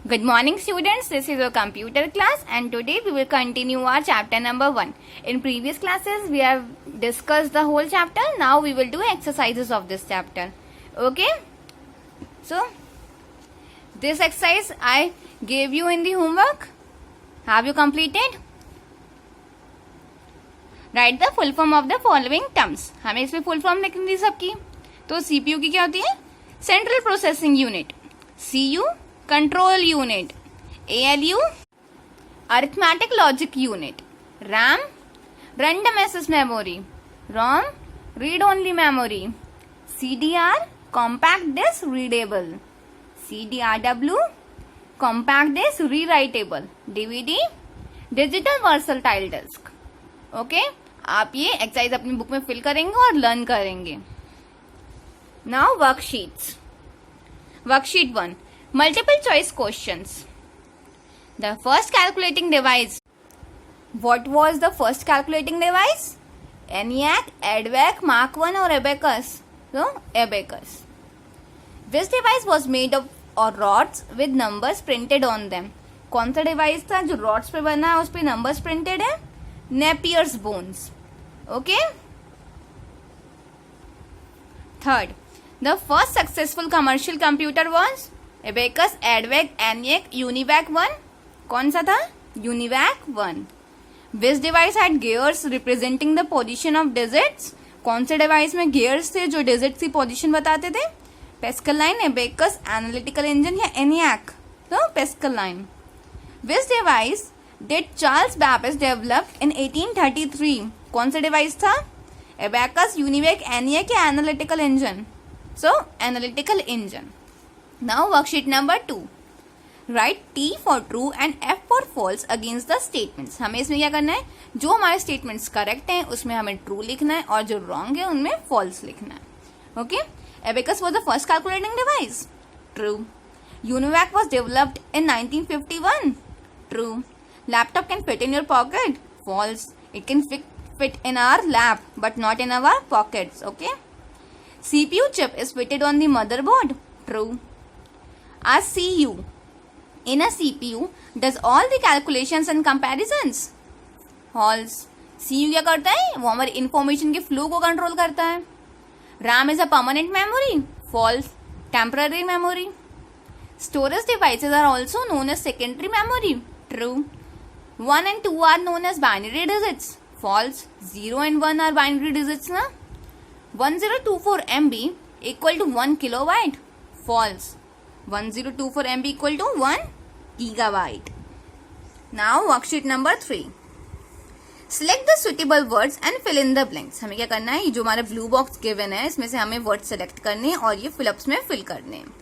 Good morning students, this is your computer class and today we will continue our chapter number 1. In previous classes we have discussed the whole chapter, now we will do exercises of this chapter. Okay? So, this exercise I gave you in the homework. Have you completed? Write the full form of the following terms. हमें इसमें full form लिखनी थी सबकी. तो CPU की क्या होती है? Central Processing Unit. CU Control Unit. ALU Arithmetic Logic Unit. RAM Random Access Memory. ROM Read Only Memory. CDR Compact Disk Readable. CDRW Compact Disk Rewritable. DVD Digital Versatile Disk. Okay आप ये exercise अपनी book में fill करेंगे और learn करेंगे. Now worksheets. Worksheet 1 multiple choice questions. The first calculating device. What was the first calculating device? ENIAC, EDVAC, Mark 1 और abacus. So abacus. This device was made of rods with numbers printed on them. कौन सा device था जो rods पे बना है, उस पे नंबर्स प्रिंटेड है? Napier's bones. Okay. Third, the first successful commercial computer was abacus, EDVAC, ENIAC, UNIVAC 1. कौन सा था? UNIVAC 1. Which device had gears representing the position of digits? कौन से डिवाइस में gears थे जो digits की position बताते थे? Pascaline, abacus, analytical engine या ENIAC? तो Pascaline. Which device did Charles Babbage develop in 1833? कौन सा डिवाइस था? Abacus, UNIVAC, ENIAC या analytical engine? So analytical engine. Now worksheet number 2. Write T for true and F for false against the statements. हमें इसमें क्या करना है? जो हमारे statements correct हैं उसमें हमें true लिखना है और जो wrong है उनमें false लिखना है. Okay? Abacus was the first calculating device. True. UNIVAC was developed in 1951. True. Laptop can fit in your pocket. False. It can fit in our lap but not in our pockets. Okay. CPU chip is fitted on the motherboard. True. A CU in a CPU does all the calculations and comparisons. False. CU क्या करता है? वो हमारे information के flow को control करता है. RAM is a permanent memory. False. Temporary memory. Storage devices are also known as secondary memory. True. 1 and 2 are known as binary digits. False. 0 and 1 are binary digits na. 1024 MB equal to 1 kilobyte. False. 1024 MB equal to 1 gigabyte. Now worksheet number 3. Select the suitable words and fill in the blanks. हमें क्या करना है? ये जो हमारा blue box given है इसमें से हमें वर्ड सेलेक्ट करने हैं और ये फिलअप्स में फिल करने हैं.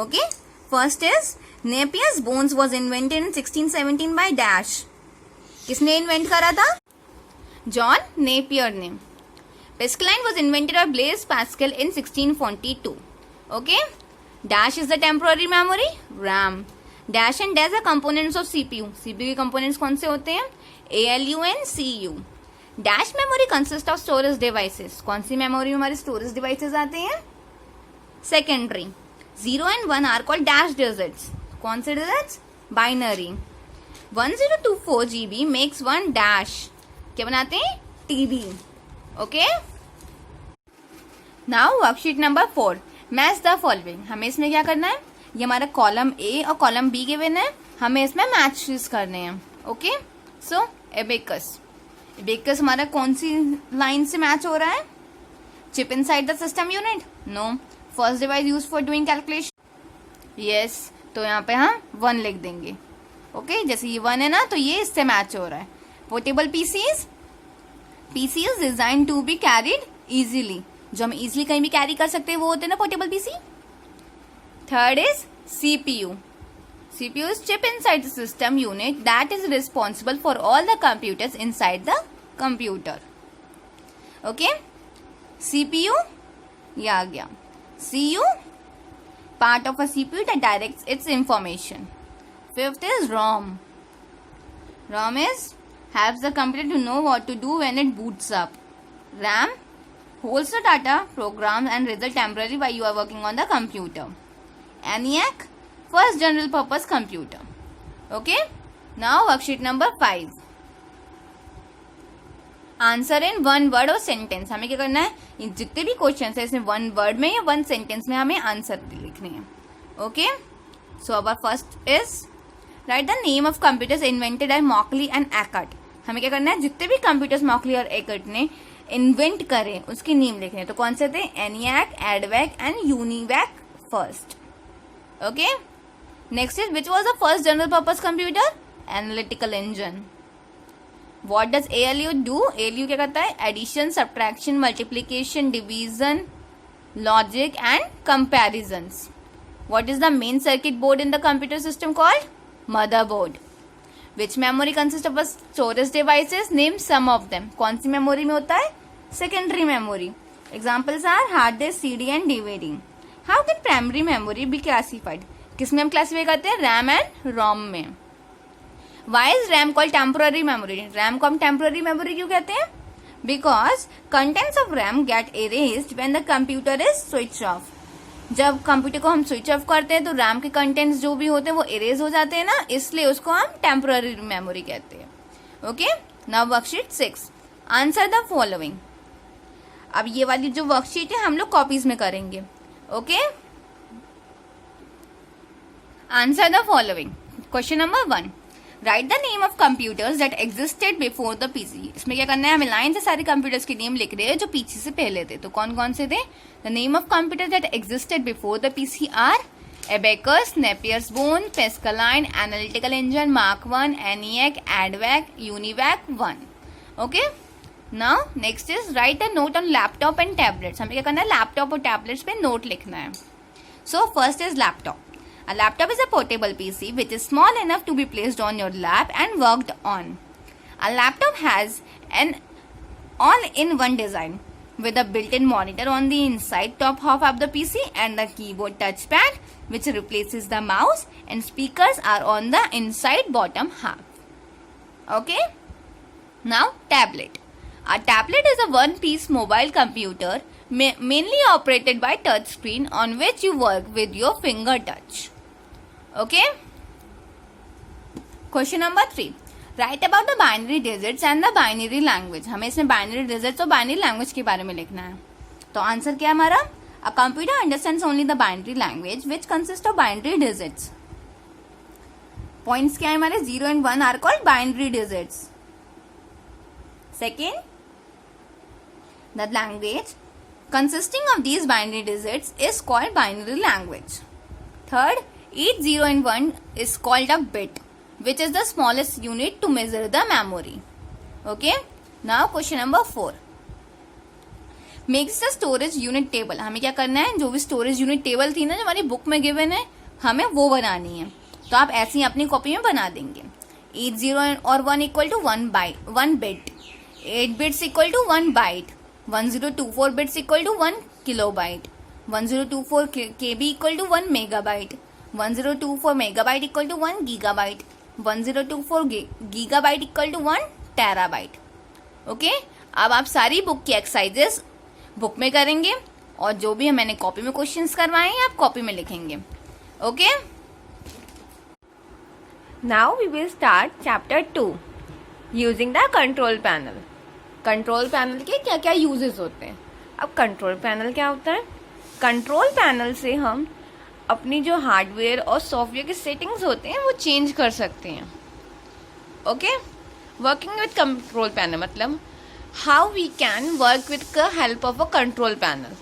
Okay. First is Napier's bones was invented in 1617 by dash. किसने इन्वेंट करा था? जॉन नेपियर ने. Pascaline was invented by Blaise Pascal in 1642. Okay. Dash is the temporary memory. RAM. Dash and dash are components of CPU. CPU के components कौन से होते हैं? ALU and CU. Dash memory consists of storage devices. कौन सी memory में हमारे storage devices आते हैं? Secondary. 0 and 1 are called dash digits. कौन से digits? Binary. 1024 GB makes 1 dash. क्या बनाते हैं? TB. Okay? Now worksheet number 4. Match the following. हमें इसमें क्या करना है? ये हमारा कॉलम A और कॉलम B गिवन है. हमें इसमें मैचेस करने हैं. ओके. सो abacus. abacus हमारा कौन सी लाइन से मैच हो रहा है? Chip inside the system unit? No. First device used for doing calculation? Yes. तो यहाँ पे हम 1 लिख देंगे. ओके. जैसे ये 1 है ना तो ये इससे मैच हो रहा है. Portable PCs? PC is designed to be carried easily. जो हम easily कहीं भी कैरी कर सकते हैं वो होते हैं ना portable PC. Third is CPU. CPU is chip inside the system unit that is responsible for all the computers inside the computer. Okay? CPU ये आ गया. CU part of a CPU that directs its information. Fifth is ROM. ROM is helps the computer to know what to do when it boots up. RAM holds the data, programs and result temporarily while you are working on the computer. ENIAC first general purpose computer. Okay, now worksheet number 5. Answer in one word और sentence. हमें क्या करना है, ये जितने भी question है इसमें वन वर्ड में या वन सेंटेंस में हमें आंसर लिखने हैं. Okay, so our first is right the name of computers invented by मॉकली and Eckert. हमें क्या करना है, जितने भी कंप्यूटर्स मॉकली और एकर्ट ने इन्वेंट करे उसकी नेम लिखने हैं. तो कौन से थे, ENIAC, EDVAC and UNIVAC first. Okay, next is which was the first general purpose computer, analytical engine. What does ALU do? ALU क्या करता है, addition, subtraction, multiplication, division, logic and comparisons. What is the main circuit board in the computer system called? Motherboard. Which memory consists of a storage devices? Name some of them. कौन सी memory में होता है, secondary memory. Examples are hard disk, CD and DVD. How can primary memory be classified? किसमें हम classify करते हैं, RAM and रोम में. Why is RAM called temporary memory? RAM को हम temporary memory क्यों कहते हैं? Because contents of RAM get erased when the computer is switched off. जब कंप्यूटर को हम स्विच ऑफ करते हैं तो रैम के कंटेंट्स जो भी होते हैं वो इरेज हो जाते हैं ना, इसलिए उसको हम टेम्पररी मेमोरी कहते हैं. Okay, now worksheet 6. Answer the following. अब ये वाली जो वर्कशीट है हम लोग कॉपीज में करेंगे. Okay, answer the following. Question number 1, right the name of computers that existed before the PC. इसमें क्या करना है, हमें लाइन से सारे कंप्यूटर्स के नेम लिख रहे हैं जो पीसी से पहले थे. तो कौन कौन से थे, the name of computer that existed before the PC are abacus, Napier's bone, Pascaline, analytical engine, mark 1, ENIAC, EDVAC, UNIVAC 1. Okay, now next is write a note on laptop and tablets. हमें क्या करना है, laptop और tablets पे note लिखना है. So first is laptop. A laptop is a portable PC which is small enough to be placed on your lap and worked on. A laptop has an all-in-one design with a built-in monitor on the inside top half of the PC and the keyboard touchpad which replaces the mouse, and speakers are on the inside bottom half. Okay? Now tablet. A tablet is a one-piece mobile computer mainly operated by touch screen on which you work with your finger touch. Okay? Question number 3. Write about the binary digits and the binary language. हमें इसमें binary digits और binary language के बारे में लिखना है. तो answer क्या है हमारा, a computer understands only the binary language which consists of binary digits. Points क्या है हमारे, 0 and 1 are called binary digits. Second, the language consisting of these binary digits is called binary language. Third, each 0 and 1 is called a bit, which is the smallest unit to measure the memory. Okay, now question number 4. Makes the storage unit table. हमें क्या करना है, जो भी storage unit table थी ना जो हमारी बुक में गिवन है, हमें वो बनानी है. तो आप ऐसे ही अपनी कॉपी में बना देंगे. Each 0 और 1 equal to 1 bit. 8 bits equal to 1 byte. 1024 bits equal to 1 kilobyte. 1024 KB equal to 1 megabyte. 1024 megabyte equal to 1 gigabyte. 1024 gigabyte equal to 1 terabyte. Okay, अब आप सारी बुक की एक्सरसाइजेस बुक में करेंगे और जो भी मैंने कॉपी में क्वेश्चंस करवाए हैं आप कॉपी में लिखेंगे. Okay, now we will start chapter 2 using the control panel. Control panel के क्या क्या यूजेस होते हैं. अब कंट्रोल पैनल क्या होता है, कंट्रोल पैनल से हम अपनी जो हार्डवेयर और सॉफ्टवेयर की सेटिंग्स होते हैं वो चेंज कर सकते हैं. Okay, working with control panel मतलब how we can work with the help of a control panel.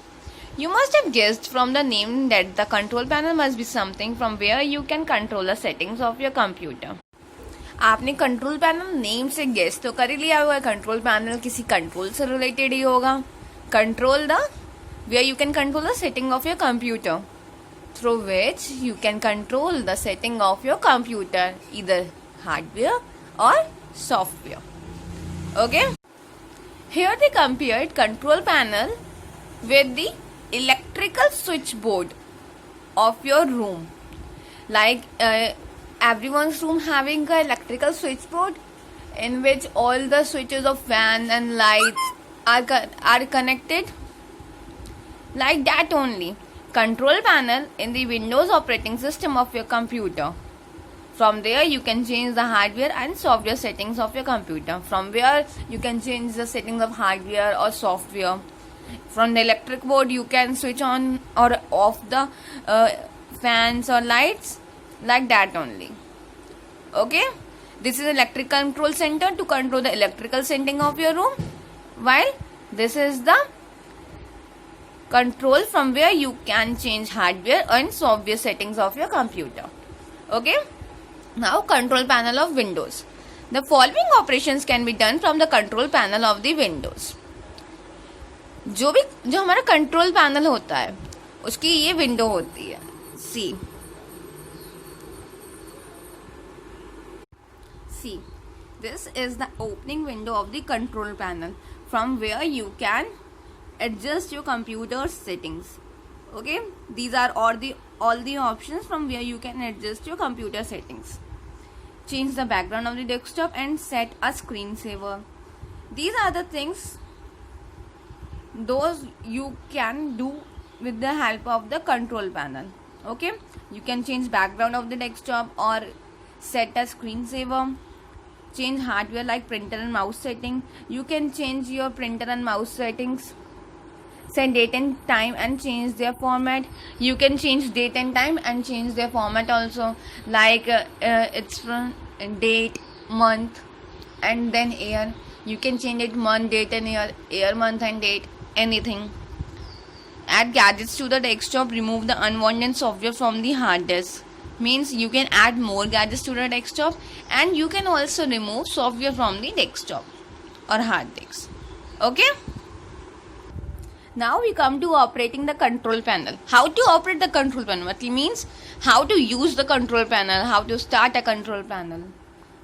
You must have guessed from the name that the control panel must be something from where you can control the settings of your computer. आपने control panel name से guess तो कर ही लिया हुआ है, control panel किसी control से related ही होगा. Control the where you can control the setting of your computer, through which you can control the setting of your computer, either hardware or software. Okay, here they compared control panel with the electrical switchboard of your room. Like everyone's room having an electrical switchboard in which all the switches of fan and lights are connected. Like that only, control panel in the Windows operating system of your computer. From there you can change the hardware and software settings of your computer. From where you can change the settings of hardware or software. From the electric board you can switch on or off the fans or lights, like that only. Okay, this is electric control center to control the electrical setting of your room, while this is the control from where you can change hardware and software settings of your computer. Okay, now control panel of Windows. The following operations can be done from the control panel of the Windows. जो हमारा control panel होता है उसकी ये window होती है. See, this is the opening window of the control panel from where you can adjust your computer's settings. Okay, these are all the options from where you can adjust your computer settings. Change the background of the desktop and set a screensaver. These are the things those you can do with the help of the control panel. Okay, you can change background of the desktop or set a screensaver. Change hardware like printer and mouse setting. You can change your printer and mouse settings. Set date and time and change their format. You can change date and time and change their format also, like it's from date, month and then year. You can change it month, date and year, month and date, anything. Add gadgets to the desktop. Remove the unwanted software from the hard disk. Means you can add more gadgets to the desktop, and you can also remove software from the desktop or hard disk. Okay, now we come to operating the control panel. How to operate the control panel? What it means, how to use the control panel, how to start a control panel.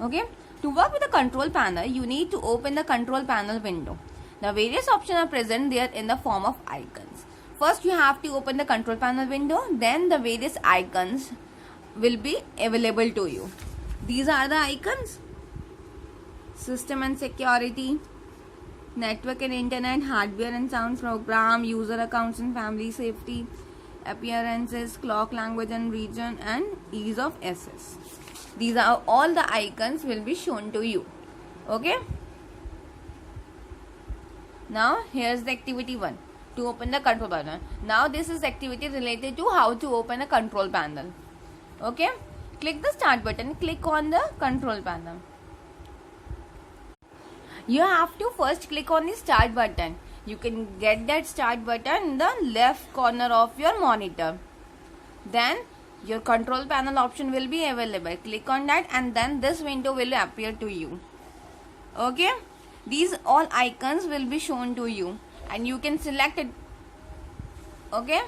Okay, to work with the control panel you need to open the control panel window. The various options are present there in the form of icons. First you have to open the control panel window, then the various icons will be available to you. These are the icons: system and security, network and internet, hardware and sound program, user accounts and family safety, appearances, clock, language and region, and ease of access. These are all the icons will be shown to you. Okay, now here's the activity 1 to open the control panel. Now this is activity related to how to open a control panel. Okay, click the start button, click on the control panel. You have to first click on the start button. You can get that start button in the left corner of your monitor. Then your control panel option will be available. Click on that and then this window will appear to you. Okay, these all icons will be shown to you and you can select it. Okay,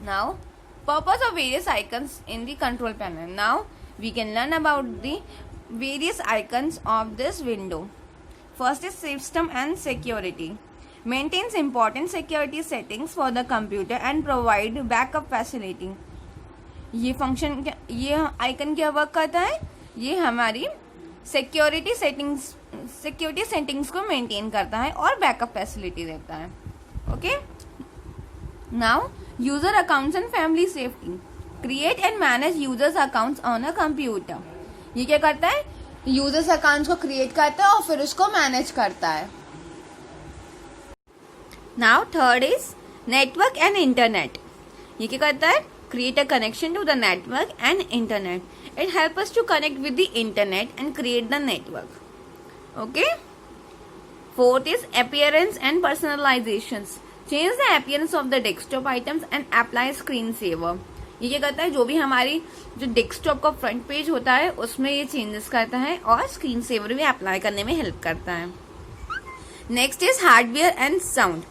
now purpose of various icons in the control panel. Now we can learn about the various icons of this window. First is system and security. Maintains important security settings for the computer and provide backup facility. ये function, ये icon क्या work करता है? ये हमारी security settings को maintain करता है और बैकअप फैसिलिटी देता है. Okay, now user accounts and family safety. Create and manage users accounts on a computer. ये क्या करता है? यूजर्स अकाउंट्स को क्रिएट करता है और फिर उसको मैनेज करता है. Now third is network and internet. ये क्या करता है? Create a connection to the network and internet. It helps us to connect with the internet and create the network. Okay. Fourth is appearance and personalizations. Change the appearance of the desktop items and apply screensaver. ये क्या करता है? जो भी हमारी जो desktop का front page होता है उसमें ये चेंजेस करता है और स्क्रीन सेवर भी अप्लाई करने में हेल्प करता है. Next is hardware and sound.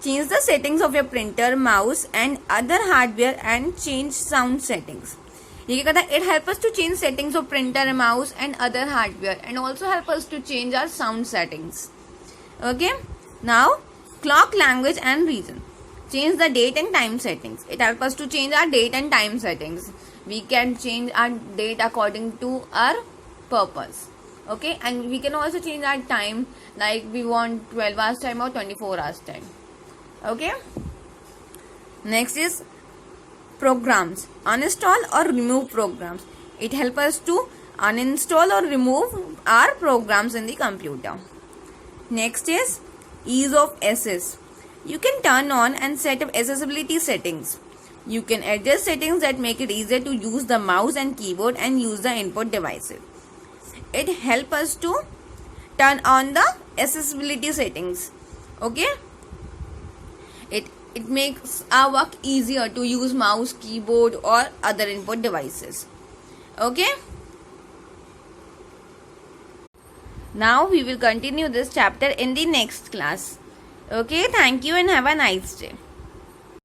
Change the settings of your printer, mouse and other hardware and change sound settings. ये क्या करता है? It helps us to change settings of printer, mouse and other hardware and also help us to change our sound settings. Okay. Now clock, language and region. Change the date and time settings. It helps us to change our date and time settings. We can change our date according to our purpose. Okay, and we can also change our time, like we want 12 hours time or 24 hours time. Okay, Next is programs. Uninstall or remove programs. It helps us to uninstall or remove our programs in the computer. Next is ease of access. You can turn on and set up accessibility settings. You can adjust settings that make it easier to use the mouse and keyboard and use the input devices. It helps us to turn on the accessibility settings. Okay? It makes our work easier to use mouse, keyboard or other input devices. Okay? Now we will continue this chapter in the next class. Okay, thank you and have a nice day.